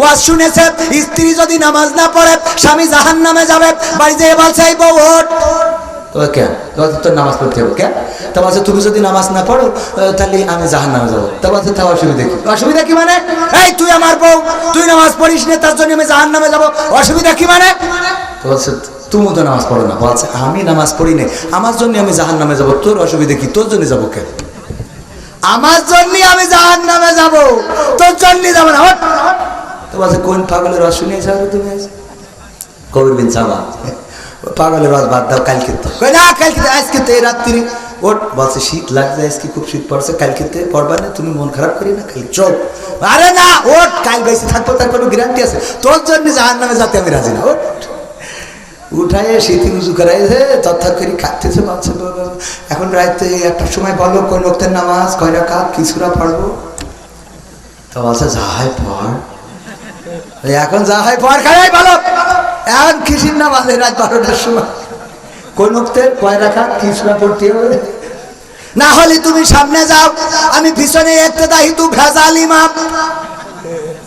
ওয়াজ শুনেছে স্ত্রী যদি নামাজ না পড়ে স্বামী জাহান্নামে যাবে, বাড়ি যেয়ে বলছে এই বউ ওঠ, কেন তোর নামাজ পড়তে হবে কেন? তা বলছে তুমি যদি নামাজ না পড়ো তাহলে আমি জাহান্নামে যাবো। তা বলছে তা অসুবিধা কি? অসুবিধা কি মানে? এই তুই আমার বউ, তুই নামাজ পড়িস না তার জন্য আমি জাহান্নামে যাবো, অসুবিধা কি মানে? বলছে তুমি তো নামাজ পড়ো না। বলছে আমি নামাজ পড়ি না, আমার জন্য আমি জাহান্নামে যাবো, তোর অসুবিধা কি? তোর জন্য যাবো কেন? আমার জন্য আমি জাহান্নামে যাবো, তোর জন্য যাবো না। তো বলছে কোন পাগলের রস শুনিয়ে যাবে তুমি? কবির বিন সাবা পাগলের রস বাদ দাও, কালকে তো না, কালকে আজকে তো এই রাত্রি ওঠ। বলছে শীত লাগছে আজকে, খুব শীত পড়ছে, কালকে তো পড়বা না, তুমি মন খারাপ করি না খালি চোখ। আরে না ওঠ, কাল বেশি থাকবো তার কোনো গ্যারান্টি আছে? তোর জন্য জাহান্নামে যাতে আমি রাজি না। ওঠ উঠায় শীতি উজু করাইছে তথা করি খাটতেছে বাচ্চা। এখন রাতে একটা সময় বলো কোন ওয়াক্তের নামাজ কয় রাকাত কি সূরা পড়বো? তো বলছে যাই পড়, এখন যা হয় পড়, খাই বলো এখন কিসির নামাজ রাত 12টার সময় কোন ওয়াক্তের কয় রাকাত কি সূরা পড়তে হবে? না হলে তুমি সামনে যাও, আমি পিছনে ইক্তেদাই তু ভেজাল ইমাম।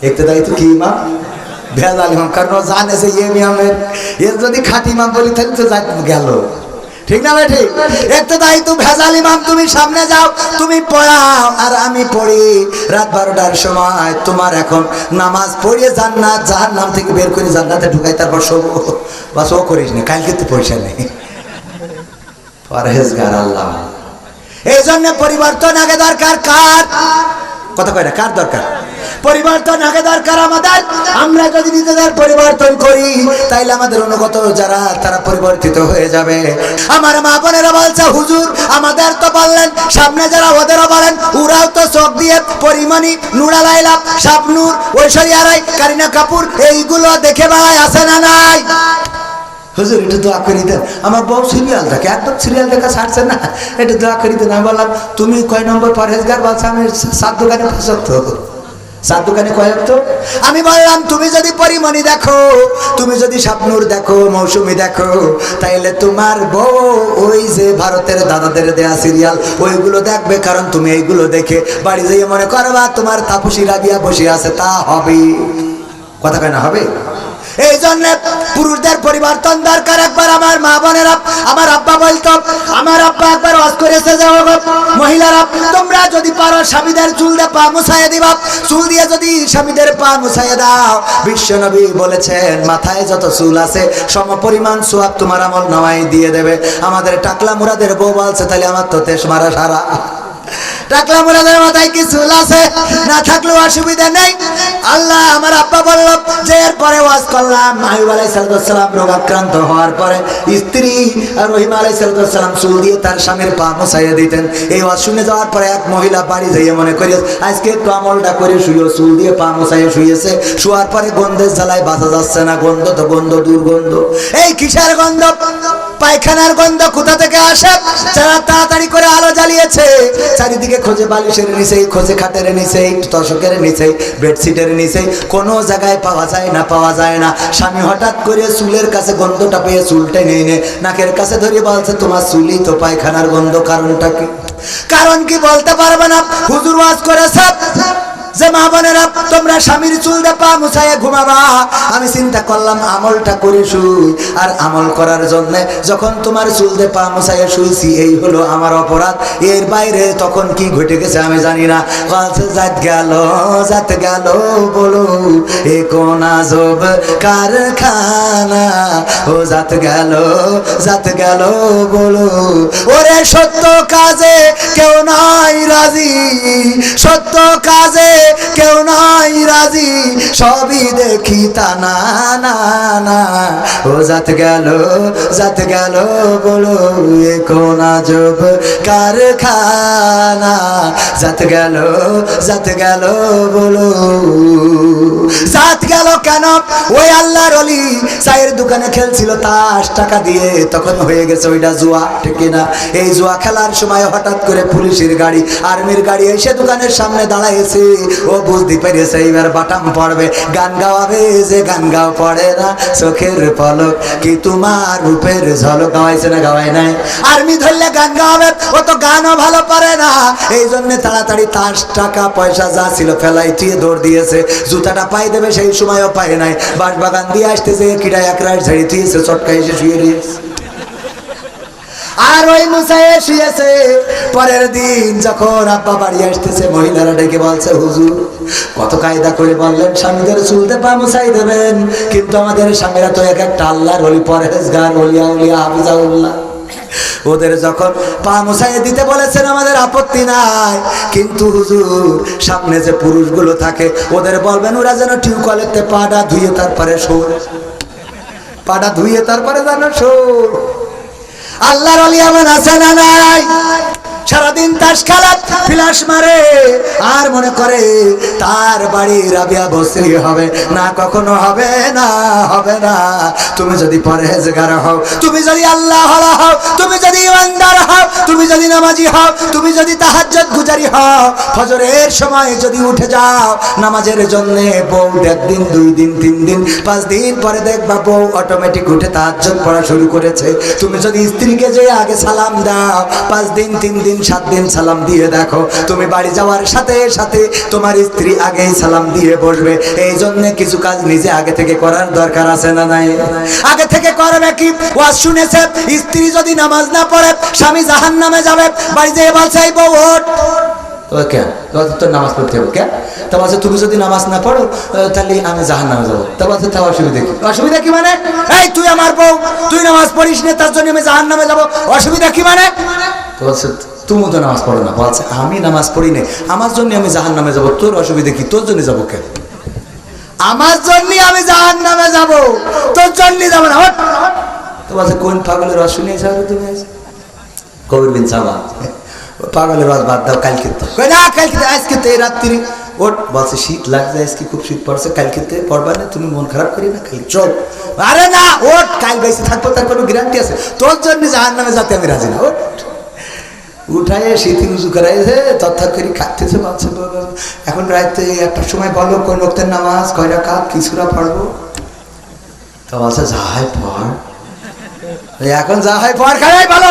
ইক্তেদাই তু কি ইমাম? ভেজাল ইমাম, কারণ জানে যে ইমামের এর যদি খাঁটি ইমাম বলি তাহলে তো যাই গেল, ঠিক না ভাই? ঠিক। ইক্তেদাই তু ভেজাল ইমাম, তুমি সামনে যাও, তুমি পড়াও আর আমি পড়ি। রাত 12টার সময় তোমার এখন নামাজ পড়িয়ে জান্নাত জাহান্নাম থেকে বের করে জান্নাতে ঢুকাই, তারপর শোবো। বাস ও করিস না, কালকে তো পয়সা নেই। পরহেজগার আল্লাহ। এই জন্য পরিবর্তন আগে দরকার। কার কথা কয় না? কার দরকার? পরিবর্তন আগে দরকার আমাদের। আমরা যদি নিজেদের পরিবর্তন করি তাইলে আমাদের অনুগত যারা তারা পরিবর্তিত হয়ে যাবে। আমার মা বোনেরা বলছে হুজুর আমাদের তো বললেন, সামনে যারা ওদেরও বলেন, ওরাও তো চোখ দিয়ে পরিমণি, নুরা লাইলা, শাবনূর, ঐশ্বরিয়া রায়, কারিনা কাপুর এইগুলো দেখে বেড়ায়, আছে না নাই? হুজুর একটু দোয়া করি দেন, আমার বউ সিরিয়াল দেখে, একদম সিরিয়াল দেখা ছাড়ছে না, একটু দোয়া করি দেন। আমি বললাম তুমি কয় নম্বর পরহেজগার? বলছে আমি 7 দোকানে 5 7 দোকানে কয়েক তো। আমি বললাম তুমি যদি পরিমণি দেখো, তুমি যদি শাবনূর দেখো, মৌসুমী দেখো, তাইলে তোমার বউ ওই যে ভারতের দাদাদের দেয়া সিরিয়াল ওইগুলো দেখবে, কারণ তুমি এইগুলো দেখে বাড়ি যেয়ে মনে করবা তোমার তাপসী রাবিয়া বসে আছে, তা হবে? কথা কেন হবে? এই জন্য পুরুষদের পরিবর্তন দরকার। একবার আমার মা বোনেরা, আমার আব্বা বলতো, আমার আব্বা একবার ওয়াজ করেছে যে মহিলারা তোমরা যদি পারো স্বামীদের চুল দিয়ে পা মুছাইয়ে দিবা, চুল দিয়ে যদি স্বামীদের পা মুছাইয়ে দাও, বিশ্বনবী বলেছেন মাথায় যত চুল আছে সম পরিমাণ সওয়াব তোমার আমল নামায় দিয়ে দেবে। আমাদের টাকলা মুরাদের বউ বলছে তাহলে আমার তো তেজ মারা সারা। টাকলা মুরাদের মাথায় কি চুল আছে? না থাকলেও অসুবিধা নেই। আল্লাহ আমার আব্বা বলল যে এরপরে ওয়াজ করলাম আইয়ুব আলাইহিস সালাম রোগাক্রান্ত হওয়ার পরে স্ত্রী রহিমা আলাইহিস সালাম চুল দিয়ে তার স্বামীর পা মুছাইয়া দিতেন। এই ওয়াজ শুনে যাওয়ার পরে এক মহিলা বাড়ি যাইয়ে মনে করি আজকে একটু আমলটা করে শুয়ে চুল দিয়ে পা মুছাইয়া শুয়েছে। শোয়ার পরে গন্ধের জ্বালায় বাঁচা যাচ্ছে না, গন্ধ তো গন্ধ, দুর্গন্ধ। এই কিসের গন্ধ? পায়খানার গন্ধ কোথা থেকে আসে? যারা তাড়াতাড়ি করে আলো জ্বালিয়েছে, চারিদিকে খোঁজে বালিশের নিচে, খোঁজে খাটের নিচে, তশকের নিচে, বেডশিটের নিচে, কোনো জায়গায় পাওয়া যায় না, পাওয়া যায় না। স্বামী হঠাৎ করে চুলের কাছে গন্ধটা পেয়ে চুলটা নিয়ে নে নাকের কাছে ধরে বলছে তোমার চুলই তো পায়খানার গন্ধ, কারণটা কি? কারণ কি বলতে পারবে না। হুজুর ওয়াজ করেছে যে মা বোনেরা তোমরা স্বামীর চুল দিয়ে পা মুছাইয়া ঘুমাবা। আমি চিন্তা করলাম আমলটা করে শুই, আর আমল করার জন্য যখন তোমার চুল দিয়ে পা মুছাইয়া শুইছি এই হলো আমার অপরাধ। এর বাইরে তখন কি ঘটে গেছে আমি জানি না। বলছে জাত গেল বলো এ কোন আজব কারখানা, ও জাত গেল বলো। ওরে সত্য কাজে কেউ নাই রাজি, সত্য কাজে কেউ নাই রাজি, সবই দেখি তা না না না। ও জাত গেল বলো এ কোন আজব কারখানা, জাত গেল বলো। জাত গেল কেন? ওই আল্লাহর ওলি চায়ের দোকানে খেলছিল তাস টাকা দিয়ে, তখন হয়ে গেছে ওইটা জুয়া, ঠিক না? এই জুয়া খেলার সময় হঠাৎ করে পুলিশের গাড়ি, আর্মির গাড়ি এসে দোকানের সামনে দাঁড়াইছে। ও বুঝতে পেরেছে এইবার বাটাম পড়বে, গান গাওয়াবে। যে গান গাও পড়ে না চোখের পলক কি তোমার রূপের ঝলক, গাওয়াইছে না গাওয়াই নাই? আর্মি ধরলে গান গাওয়াবে, ও তো গানও ভালো পারে না। এই জন্য তাড়াতাড়ি তার টাকা পয়সা যা ছিল ফেলাই দিয়ে দৌড় দিয়েছে। জুতাটা পাই দেবে সেই সময়ও পায় নাই। বাঁশবাগান দিয়ে আসতেছে, কিটা এক রাত ঝাড়ি দিয়েছে, চটকা এসে শুয়ে দিয়েছে। আর ওই মুসাইয়ে শুয়েছে। পরের দিন যখন আব্বা বাড়ি আসতেছে, মহিলারা ডেকে বলছে, হুজুর কত কায়দা করে বললেন স্বামীদের চুলতে পা মুছাই দেবেন, কিন্তু আমাদের স্বামীরা তো এক একটা আল্লাহর ওলি, পরহেজগার, ওলিয়া উলিয়া, হাফিজাউল্লাহ। ওদের যখন পা মুছাইয়ে দিতে বলেছেন আমাদের আপত্তি নাই, কিন্তু হুজুর সামনে যে পুরুষগুলো থাকে ওদের বলবেন ওরা যেন টিউবওয়েলেতে পাটা ধুয়ে তারপরে শোর, পাটা ধুয়ে তারপরে যেন শোর। আল্লাহর ওলি এমন আছে না নাই? সারাদিন তাস খেলা, ফিলাস মারে, আর মনে করে তার বাড়ি রাবিয়া বসরি হবে না, কখনো হবে না, হবে না। তুমি যদি পরহেজগার হও, তুমি যদি আল্লাহ হও, তুমি যদি ইমানদার হও, তুমি যদি নামাজি হও, তুমি যদি তাহাজ্জুদ গুজারি হও, ফজরের সময় যদি উঠে যাও নামাজের জন্য, বউ একদিন, 2 দিন, 3 দিন, 5 দিন পরে দেখবা বউ অটোমেটিক উঠে তাহাজ্জুদ পড়া শুরু করেছে। তুমি যদি স্ত্রীকে যে আগে সালাম দাও, 5 দিন, 3 দিন, 7 দিন সালাম দিয়ে দেখো, তুমি বাড়ি যাওয়ার সাথে সাথে তোমার স্ত্রী আগেই সালাম দিয়ে বসবে। এই জন্য কিছু কাজ নিজে আগে থেকে করার দরকার আছে না নাই? আগে থেকে করবে কি? ওয়াজ শুনেছে, স্ত্রী যদি নামাজ না পড়ে স্বামী জাহান্নামে যাবে, বাড়ি যেয়ে বলছে এই বউ ওঠ, ওকে তোর নামাজ পড়তে হবে কে? তা বলছে তুমি যদি নামাজ না পড়ো তাহলে আমি জাহান্নামে যাবো। তা বলছে তা অসুবিধা কি? অসুবিধা কি মানে? এই তুই আমার বউ, তুই নামাজ পড়িস না, তার জন্য আমি জাহান্নামে যাবো, অসুবিধা কি মানে? তো বলছে তুমি তো নামাজ পড়ো না। বলছে আমি নামাজ পড়ি না, আমার জন্য আমি জাহান্নামে যাবো, তোর অসুবিধা কি? তোর জন্য যাবো কেন? আমার জন্য আমি জাহান্নামে যাবো, তোর জন্য যাবো না। তো বলছে কোন পাগলের রস শুনিয়ে যাবে তুমি? কবির বিন সাবা, পাগলের রস বাদ দাও, কালকে তো না, কালকে আজকে তো এই রাত্রি ওট। বলছে শীত লাগছে আজকে, খুব শীত পড়ছে, কালকে পড়বা না, তুমি মন খারাপ করি না, কাল চল। আরে না ওট, কাল বেঁচে থাকবো তার কোনো গ্যারান্টি আছে? তোর জন্য জাহান্নামে যাতে আমি রাজি না। ওট উঠায় শীতি উজু করাইছে, তথ্যাৎ করে খাইতেছে। বলছে এখন রাতে 1টার সময় বলো কোন ওয়াক্তের নামাজ, কয় রাকাত, কি সূরা পড়বো? তো বলছে যা হয় পড়, এখন যা হয় পড়, খাই বলো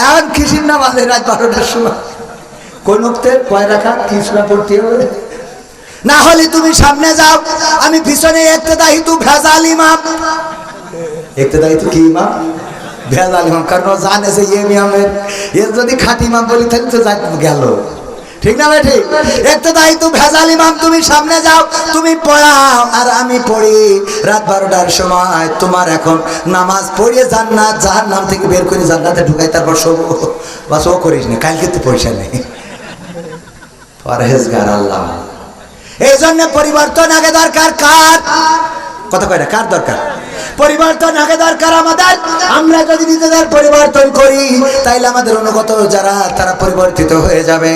এখন কিসির নামাজ রাত 12টার সময়, কোন ওয়াক্তের কয় রাকাত, কি সূরা পড়তে হবে? না হলে তুমি সামনে যাও, আমি পিছনে ইক্তেদাই তু ভেজাল ইমাম। ইক্তেদাই তু কি ইমাম? ভেজাল ইমাম। কারণ ও জানে যে ইমামের এর যদি খাঁটি ইমাম বলি তাহলে তো যাই গেল, ঠিক না ভাই? ঠিক। ইক্তেদাই তু ভেজাল ইমাম, তুমি সামনে যাও, তুমি পড়াও আর আমি পড়ি। রাত 12টার সময় তোমার এখন নামাজ পড়িয়ে জান্নাত জাহান্নাম থেকে বের করে জান্নাতে ঢুকাই, তারপর শোবো। বাস ও করিস না, কালকে তো পয়সা নেই। পরহেজগার আল্লাহ। এই জন্য পরিবর্তন আগে দরকার কার? কথা কয় না, কার দরকার? পরিবর্তন আগে দরকার আমাদের। আমরা যদি নিজেদের পরিবর্তন করি তাইলে আমাদের অনুগত যারা তারা পরিবর্তিত হয়ে যাবে।